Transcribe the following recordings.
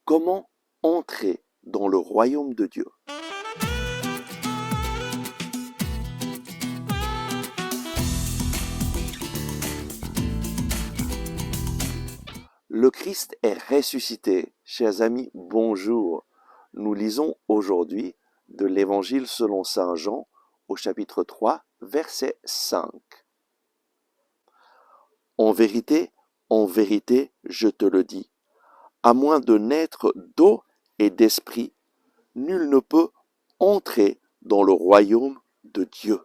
Comment entrer dans le royaume de Dieu? Le Christ est ressuscité. Chers amis, bonjour. Nous lisons aujourd'hui de l'Évangile selon saint Jean au chapitre 3, verset 5. En vérité, je te le dis, à moins de naître d'eau et d'esprit, nul ne peut entrer dans le royaume de Dieu.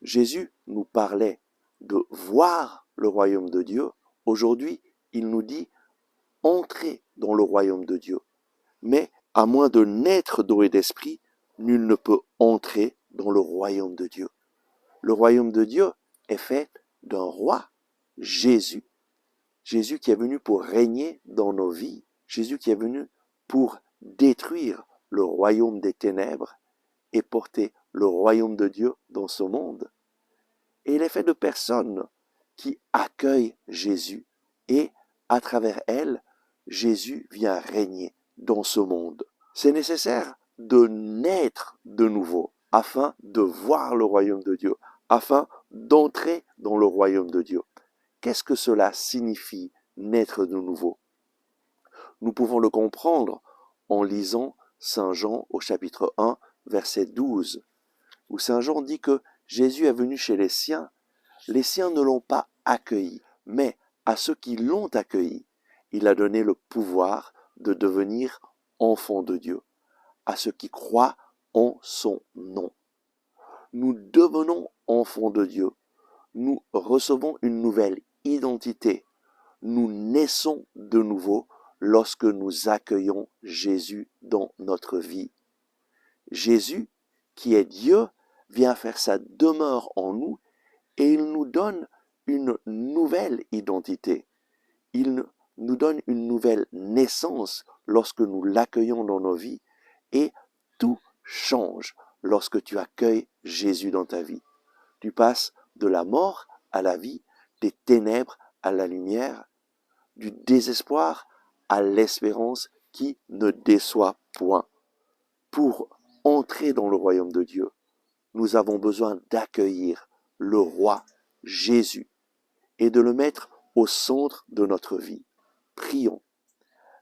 Jésus nous parlait de voir le royaume de Dieu. Aujourd'hui, il nous dit entrer dans le royaume de Dieu. Mais à moins de naître d'eau et d'esprit, nul ne peut entrer dans le royaume de Dieu. Le royaume de Dieu est fait d'un roi, Jésus. Jésus qui est venu pour régner dans nos vies. Jésus qui est venu pour détruire le royaume des ténèbres et porter le royaume de Dieu dans ce monde. Et il est fait de personnes qui accueillent Jésus. Et à travers elles, Jésus vient régner dans ce monde. C'est nécessaire de naître de nouveau afin de voir le royaume de Dieu, afin d'entrer dans le royaume de Dieu. Qu'est-ce que cela signifie, naître de nouveau? Nous pouvons le comprendre en lisant saint Jean au chapitre 1, verset 12, où saint Jean dit que Jésus est venu chez les siens ne l'ont pas accueilli, mais à ceux qui l'ont accueilli, il a donné le pouvoir de devenir enfants de Dieu, à ceux qui croient en son nom. Nous devenons enfants de Dieu. Nous recevons une nouvelle identité. Nous naissons de nouveau lorsque nous accueillons Jésus dans notre vie. Jésus, qui est Dieu, vient faire sa demeure en nous et il nous donne une nouvelle identité. Il nous donne une nouvelle naissance lorsque nous l'accueillons dans nos vies et tout change lorsque tu accueilles Jésus dans ta vie. Tu passes de la mort à la vie, des ténèbres à la lumière, du désespoir à l'espérance qui ne déçoit point. Pour entrer dans le royaume de Dieu, nous avons besoin d'accueillir le roi Jésus et de le mettre au centre de notre vie. Prions.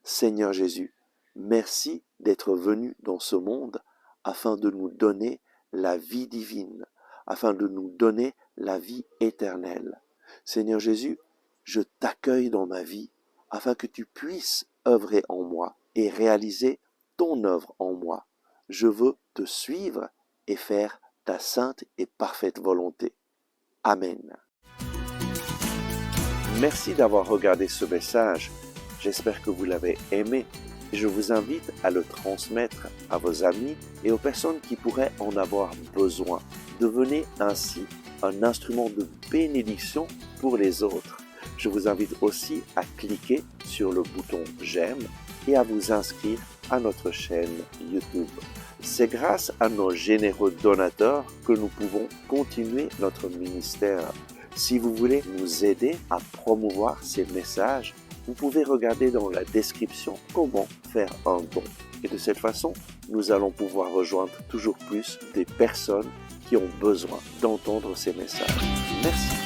Seigneur Jésus, merci d'être venu dans ce monde afin de nous donner la vie divine, afin de nous donner la vie éternelle. Seigneur Jésus, je t'accueille dans ma vie afin que tu puisses œuvrer en moi et réaliser ton œuvre en moi. Je veux te suivre et faire ta sainte et parfaite volonté. Amen. Merci d'avoir regardé ce message. J'espère que vous l'avez aimé. Je vous invite à le transmettre à vos amis et aux personnes qui pourraient en avoir besoin. Devenez ainsi un instrument de bénédiction pour les autres. Je vous invite aussi à cliquer sur le bouton j'aime et à vous inscrire à notre chaîne YouTube. C'est grâce à nos généreux donateurs que nous pouvons continuer notre ministère. Si vous voulez nous aider à promouvoir ces messages, vous pouvez regarder dans la description comment faire un don. Et de cette façon, nous allons pouvoir rejoindre toujours plus des personnes qui ont besoin d'entendre ces messages. Merci.